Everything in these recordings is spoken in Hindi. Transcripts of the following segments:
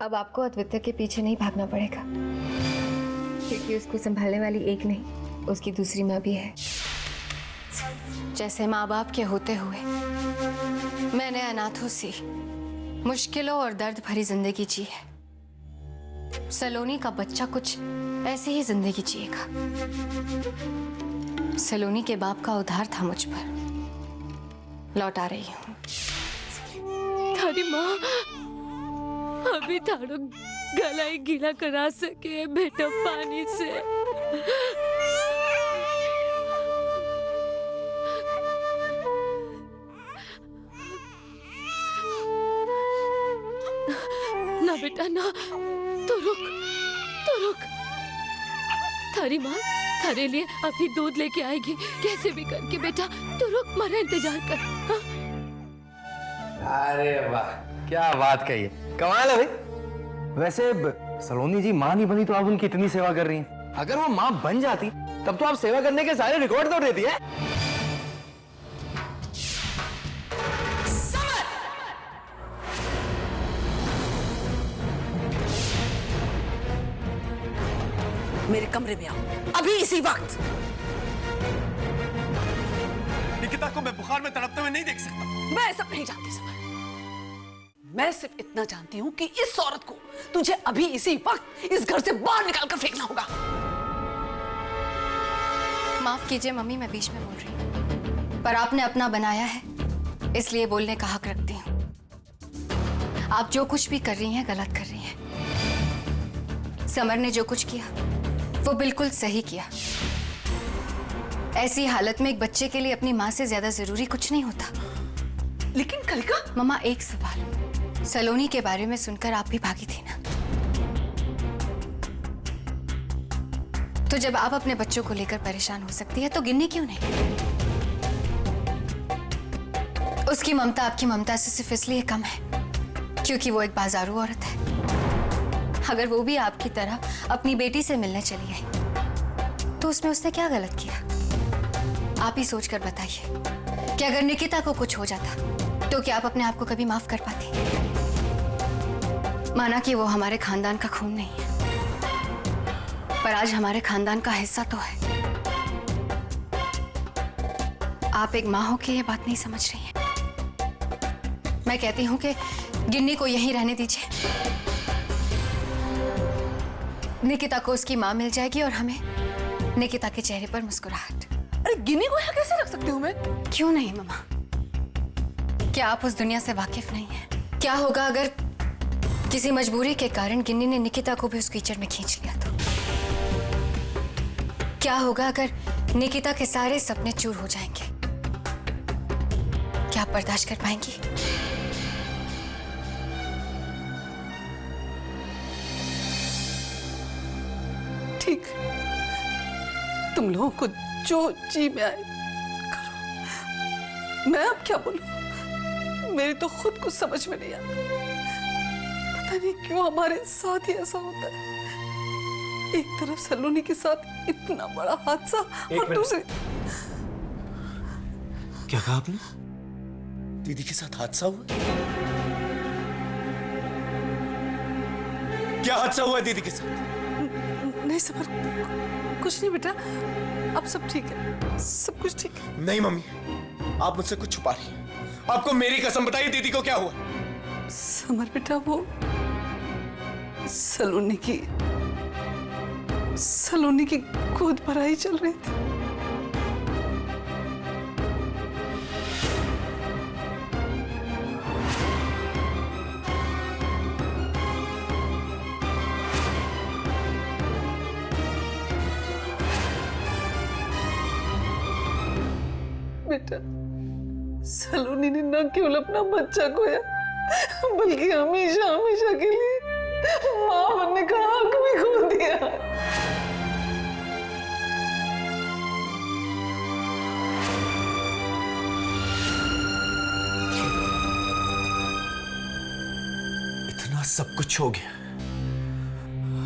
अब आपको अद्वितीय के पीछे नहीं भागना पड़ेगा, क्योंकि उसको संभालने वाली एक नहीं, उसकी दूसरी माँ भी है। जैसे माँ बाप के होते हुए मैंने अनाथों सी मुश्किलों और दर्द भरी जिंदगी जी है, सलोनी का बच्चा कुछ ऐसी ही जिंदगी जिएगा। सलोनी के बाप का उधार था मुझ पर, लौटा रही हूँ। थारी माँ अभी थारो गला ही गीला करा सके बेटा पानी से। ना बेटा ना, तो रुक। थारी माँ थारे लिए अभी दूध लेके आएगी कैसे भी करके। बेटा तो रुक, मारा इंतजार कर। हाँ? अरे वाह, क्या बात कही है, कमाल है भाई। वैसे सलोनी जी माँ नहीं बनी तो आप उनकी इतनी सेवा कर रही हैं। अगर वो माँ बन जाती तब तो आप सेवा करने के सारे रिकॉर्ड तोड़ देती है। मेरे कमरे में आओ अभी इसी वक्त। निकिता को मैं बुखार में तड़पते हुए नहीं देख सकता। मैं सब नहीं जानती समर, मैं सिर्फ इतना जानती हूँ कि इस औरत को तुझे अभी इसी वक्त इस घर से बाहर निकालकर फेंकना होगा। माफ कीजिए मम्मी, मैं बीच में बोल रही हूँ, पर आपने अपना बनाया है इसलिए बोलने का हक रखती हूँ। आप जो कुछ भी कर रही हैं गलत कर रही हैं। समर ने जो कुछ किया वो बिल्कुल सही किया। ऐसी हालत में एक बच्चे के लिए अपनी माँ से ज्यादा जरूरी कुछ नहीं होता। लेकिन कलिका मम्मा एक सवाल, सलोनी के बारे में सुनकर आप भी भागी थी ना, तो जब आप अपने बच्चों को लेकर परेशान हो सकती है तो गिन्नी क्यों नहीं? उसकी ममता आपकी ममता से सिर्फ इसलिए कम है क्योंकि वो एक बाजारू औरत है। अगर वो भी आपकी तरह अपनी बेटी से मिलने चली आई तो उसमें उसने क्या गलत किया? आप ही सोचकर बताइए कि अगर निकिता को कुछ हो जाता तो क्या आप अपने आप को कभी माफ कर पाती? माना कि वो हमारे खानदान का खून नहीं है, पर आज हमारे खानदान का हिस्सा तो है। आप एक माँ हो के ये बात नहीं समझ रही हैं। मैं कहती हूँ कि गिन्नी को यहीं रहने दीजिए। निकिता को उसकी माँ मिल जाएगी और हमें निकिता के चेहरे पर मुस्कुराहट। अरे गिन्नी को यहाँ कैसे रख सकती हूँ मैं? क्यों नहीं मम्मा? क्या आप उस दुनिया से वाकिफ नहीं हैं? क्या होगा अगर किसी मजबूरी के कारण गिन्नी ने निकिता को भी उस कीचड़ में खींच लिया तो? क्या होगा अगर निकिता के सारे सपने चूर हो जाएंगे? क्या आप बर्दाश्त कर पाएंगी? ठीक, तुम लोगों को जो जी में आए करो। मैं अब क्या बोलूं? मेरी तो खुद कुछ समझ में नहीं आता। पता नहीं क्यों हमारे साथ ही ऐसा होता है। एक तरफ सलोनी के साथ इतना बड़ा हादसा और दूसरी। क्या कहा आपने? दीदी के साथ हादसा हुआ? क्या हादसा हुआ दीदी के साथ? नहीं समर, कुछ नहीं बेटा, अब सब ठीक है, सब कुछ ठीक है। नहीं मम्मी, आप मुझसे कुछ छुपा रही हैं। आपको मेरी कसम बताइए दीदी को क्या हुआ? समर बेटा, वो सलोनी की गोद भराई चल रही थी। बेटा, सलोनी ने न केवल अपना बच्चा खोया बल्कि हमेशा हमेशा के लिए मां बनने का हक भी खो दिया। इतना सब कुछ हो गया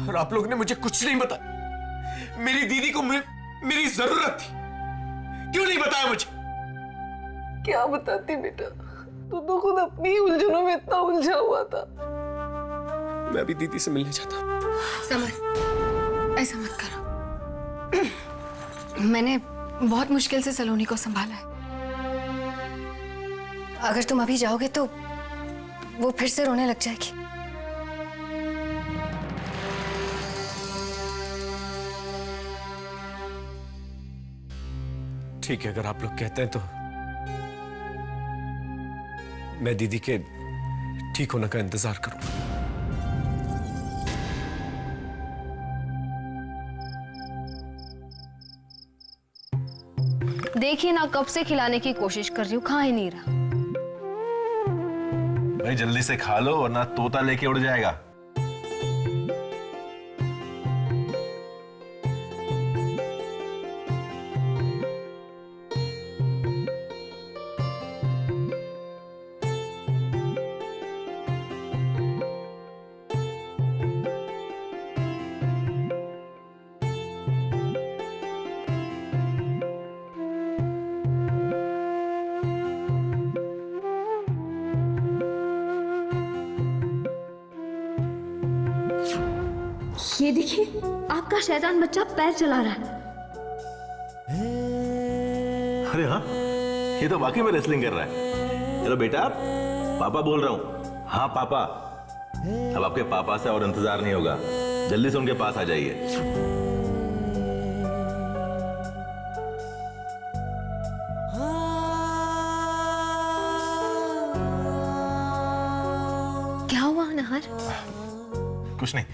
और आप लोगों ने मुझे कुछ नहीं बताया। मेरी दीदी को मेरी जरूरत थी, क्यों नहीं बताया मुझे? क्या बताती बेटा, तू तो खुद अपनी ही उलझनों में इतना उलझा हुआ था। मैं अभी दीदी से मिलने जाता हूँ। समर, ऐसा मत करो। मैंने बहुत मुश्किल से सलोनी को संभाला है। अगर तुम अभी जाओगे तो वो फिर से रोने लग जाएगी। ठीक है, अगर आप लोग कहते हैं तो मैं दीदी के ठीक होने का इंतजार करूंगा। देखिए ना, कब से खिलाने की कोशिश कर रही हूँ, खा ही नहीं रहा। भाई जल्दी से खा लो वरना तोता लेके उड़ जाएगा। ये देखिए, आपका शैतान बच्चा पैर चला रहा है। अरे हाँ, ये तो वाकई में रेसलिंग कर रहा है। हेलो बेटा, पापा बोल रहा हूँ। हाँ पापा। अब आपके पापा से और इंतजार नहीं होगा, जल्दी से उनके पास आ जाइए। क्या हुआ नहर? कुछ नहीं,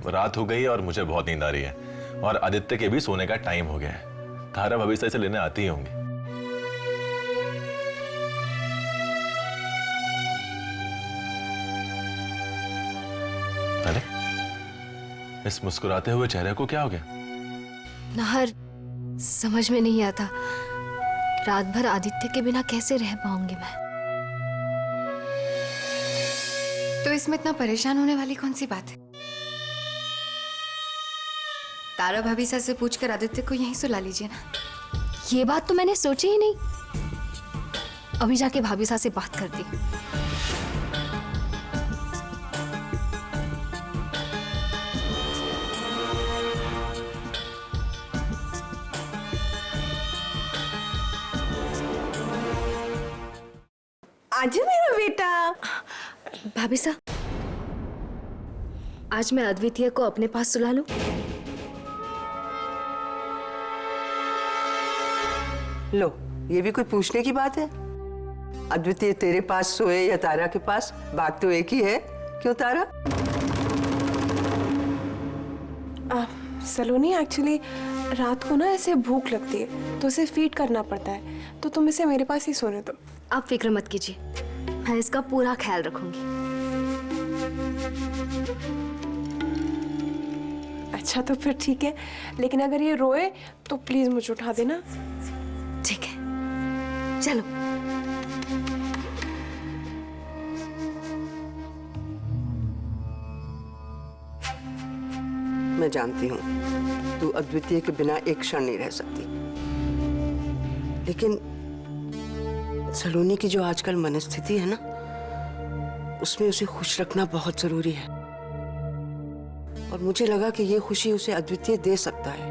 रात हो गई और मुझे बहुत नींद आ रही है और आदित्य के भी सोने का टाइम हो गया है। तारा भविष्य से लेने आती ही होंगी। अरे इस मुस्कुराते हुए चेहरे को क्या हो गया? नहर, समझ में नहीं आता, रात भर आदित्य के बिना कैसे रह पाऊंगी मैं। तो इसमें इतना परेशान होने वाली कौन सी बात है? तारा भाभी से पूछकर आदित्य को यहीं सुला लीजिए ना। ये बात तो मैंने सोची ही नहीं। अभी जाके भाभी सा से बात करती। आज मेरा बेटा। भाभी सा, आज मैं अद्वितीय को अपने पास सुला लूं? लो, ये भी कोई पूछने की बात है? अद्वितीय तेरे पास सोए या तारा के पास, बात तो एक ही है। क्यों तारा? सलोनी, एक्चुअली रात को ना ऐसे भूख लगती है तो उसे फीड करना पड़ता है, तो तुम इसे मेरे पास ही सोने दो। आप फिक्र मत कीजिए, मैं इसका पूरा ख्याल रखूंगी। अच्छा तो फिर ठीक है, लेकिन अगर ये रोए तो प्लीज मुझे उठा देना। ठीक है, चलो। मैं जानती हूँ तू अद्वितीय के बिना एक क्षण नहीं रह सकती, लेकिन सलोनी की जो आजकल मनस्थिति है ना, उसमें उसे खुश रखना बहुत जरूरी है। और मुझे लगा कि ये खुशी उसे अद्वितीय दे सकता है।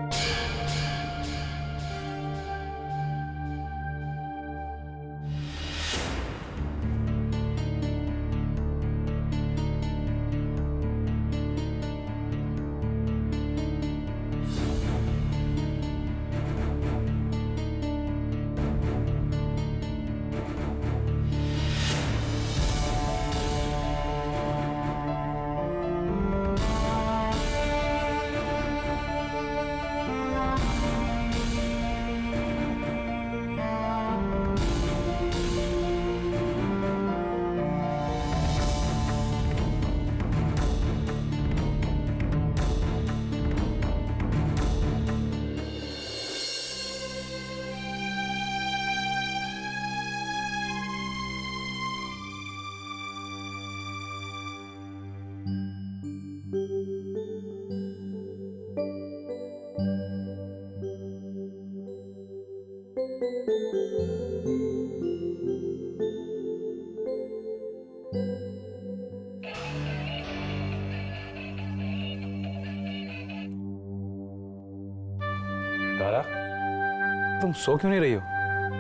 तुम सो क्यों नहीं रही हो?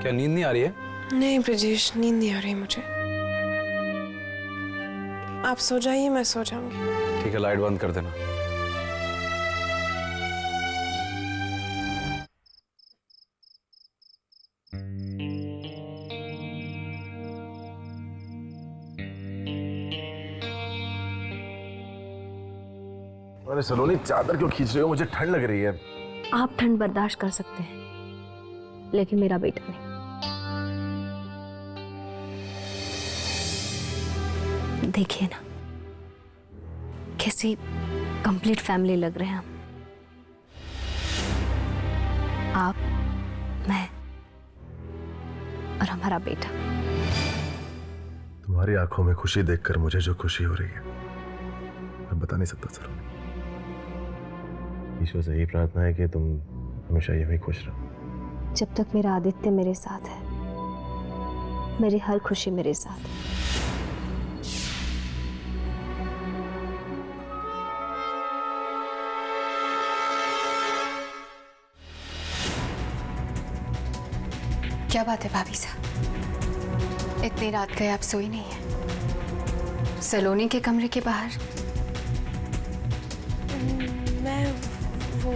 क्या नींद नहीं आ रही है? नहीं ब्रजेश, नींद नहीं आ रही मुझे। आप सो जाइए, मैं सो जाऊंगी। ठीक है, लाइट बंद कर देना। अरे सलोनी, चादर क्यों खींच रहे हो? मुझे ठंड लग रही है। आप ठंड बर्दाश्त कर सकते हैं, लेकिन मेरा बेटा नहीं। देखिए ना, कैसी कंप्लीट फैमिली लग रहे हैं हम। आप, मैं और हमारा बेटा। तुम्हारी आंखों में खुशी देखकर मुझे जो खुशी हो रही है मैं बता नहीं सकता सलोनी। ईश्वर से यही प्रार्थना है कि तुम हमेशा यूं खुश रहो। जब तक मेरा आदित्य मेरे साथ है, मेरी हर खुशी मेरे साथ है। क्या बात है भाभी साहब, इतनी रात गए आप सोई नहीं है? सलोनी के कमरे के बाहर। मैं वो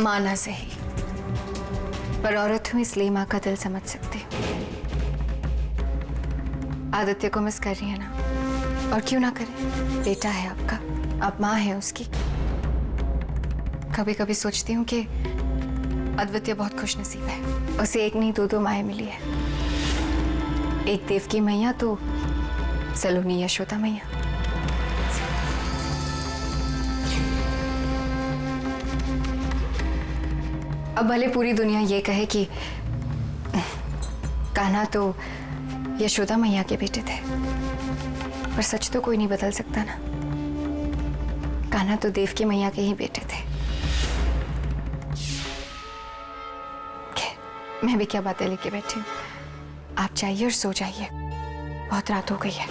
माना सही, पर औरत हूं इसलिए माँ का दिल समझ सकती हूँ। आदित्य को मिस कर रही है ना, और क्यों ना करे, बेटा है आपका, आप माँ है उसकी। कभी कभी सोचती हूँ कि अद्वितीय बहुत खुशनसीब है, उसे एक नहीं दो माएँ मिली है। एक देवकी मैया तो सलोनी यशोदा मैया। अब भले पूरी दुनिया ये कहे कि कान्हा तो यशोदा मैया के बेटे थे, पर सच तो कोई नहीं बदल सकता ना। कान्हा तो देवकी मैया के ही बेटे थे। मैं भी क्या बातें लेके बैठी हूँ। आप जाइए और सो जाइए, बहुत रात हो गई है।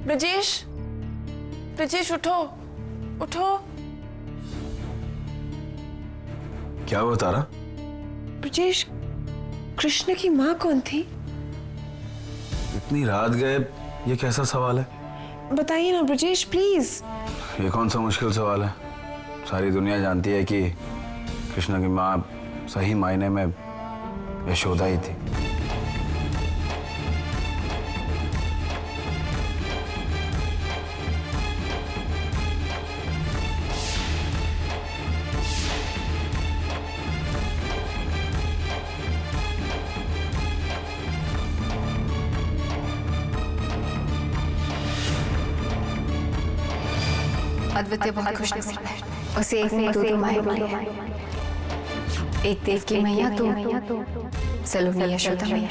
ब्रजेश, ब्रजेश उठो, उठो। क्या हुआ तारा? ब्रजेश, कृष्ण की माँ कौन थी? इतनी रात गए, ये कैसा सवाल है? बताइए ना ब्रजेश, प्लीज। ये कौन सा मुश्किल सवाल है? सारी दुनिया जानती है कि कृष्ण की माँ सही मायने में यशोदा ही थी। अद्वितीय बहुत खुशनसीब है, उसे एक नहीं दो माएँ मिली है। एक देवकी मैया तो सलोनी यशोदा मैया।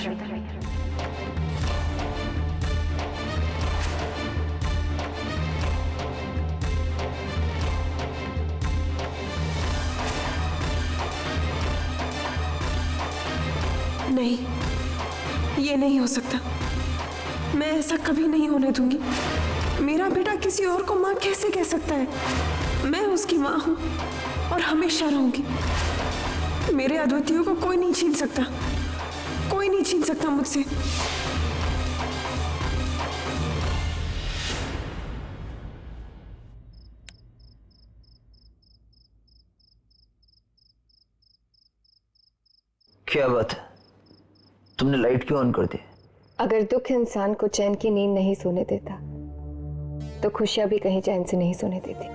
नहीं, ये नहीं हो सकता। मैं ऐसा कभी नहीं होने दूंगी। मेरा बेटा किसी और को माँ कैसे कह सकता है? मैं उसकी माँ हूं और हमेशा रहूंगी। मेरे अद्वितीय को कोई नहीं छीन सकता, कोई नहीं छीन सकता मुझसे। क्या बात है, तुमने लाइट क्यों ऑन कर दी? अगर दुख इंसान को चैन की नींद नहीं सोने देता, तो खुशियां भी कहीं चैन से नहीं सोने देती।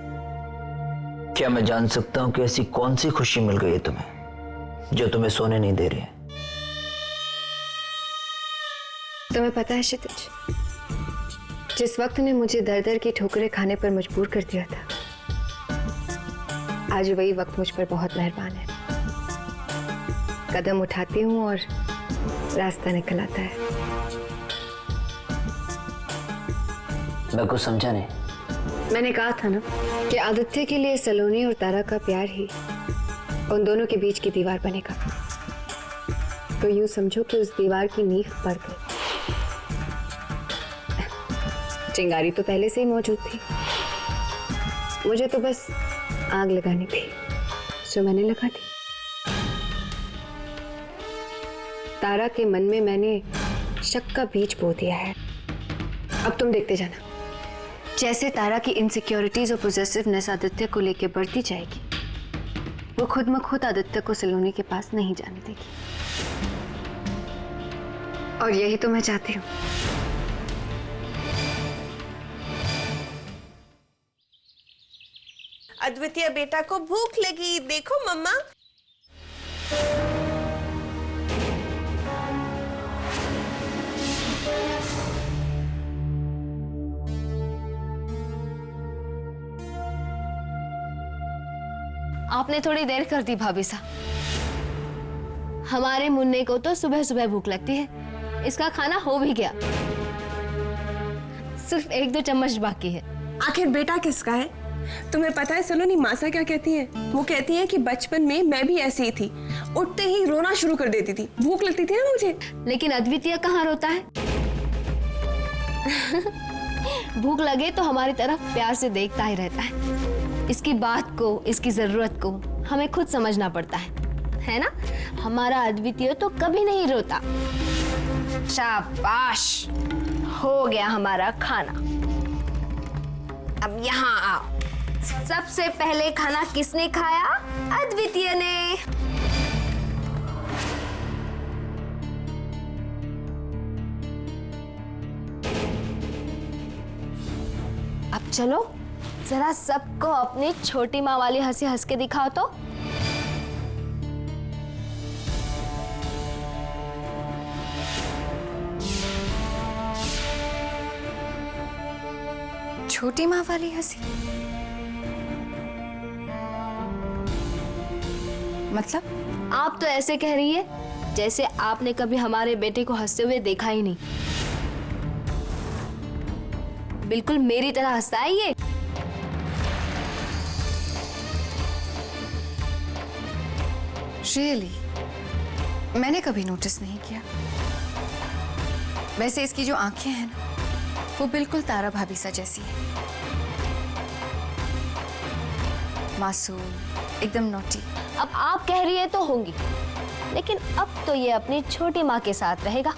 क्या मैं जान सकता हूं कि ऐसी कौन सी खुशी मिल गई है तुम्हें जो तुम्हें सोने नहीं दे रही है? तुम्हें पता है क्षितिज, जिस वक्त ने मुझे दर दर की ठोकरें खाने पर मजबूर कर दिया था, आज वही वक्त मुझ पर बहुत मेहरबान है। कदम उठाती हूँ और रास्ता निकल आता है। मैं कुछ समझा नहीं। मैंने कहा था ना कि आदित्य के लिए सलोनी और तारा का प्यार ही उन दोनों के बीच की दीवार बनेगा। तो यूं समझो कि उस दीवार की नींव पड़ गई। चिंगारी तो पहले से ही मौजूद थी, मुझे तो बस आग लगानी थी, सो मैंने लगा दी। तारा के मन में मैंने शक का बीज बो दिया है। अब तुम देखते जाना, जैसे तारा की इनसिक्योरिटीज और पोजेसिवनेस आदित्य को लेकर बढ़ती जाएगी, वो खुद म खुद आदित्य को सलोनी के पास नहीं जाने देगी। और यही तो मैं चाहती हूँ। अद्वितीय बेटा को भूख लगी, देखो मम्मा। आपने थोड़ी देर कर दी भाभी साहब। हमारे मुन्ने को तो सुबह सुबह भूख लगती है, इसका खाना हो भी गया, सिर्फ 1-2 चम्मच बाकी है। आखिर बेटा किसका है? तुम्हें पता है सलोनी मासा क्या कहती है? वो कहती है कि बचपन में मैं भी ऐसी ही थी, उठते ही रोना शुरू कर देती थी, भूख लगती थी ना मुझे। लेकिन अद्वितीय कहाँ रोता है? भूख लगे तो हमारी तरफ प्यार से देखता ही रहता है। इसकी बात को, इसकी जरूरत को हमें खुद समझना पड़ता है ना? हमारा अद्वितीय तो कभी नहीं रोता। शाबाश, हो गया हमारा खाना। अब यहाँ आओ। सबसे पहले खाना किसने खाया? अद्वितीय ने। अब चलो जरा सबको अपनी छोटी माँ वाली हंसी हंस के दिखाओ तो। छोटी माँ वाली हंसी मतलब? आप तो ऐसे कह रही है जैसे आपने कभी हमारे बेटे को हंसते हुए देखा ही नहीं। बिल्कुल मेरी तरह हंसता है ये। रियली मैंने कभी नोटिस नहीं किया। वैसे इसकी जो आंखें हैं ना, वो बिल्कुल तारा भाभी सा जैसी है। मासूम, एकदम नॉटी। अब आप कह रही है तो होंगी, लेकिन अब तो ये अपनी छोटी माँ के साथ रहेगा।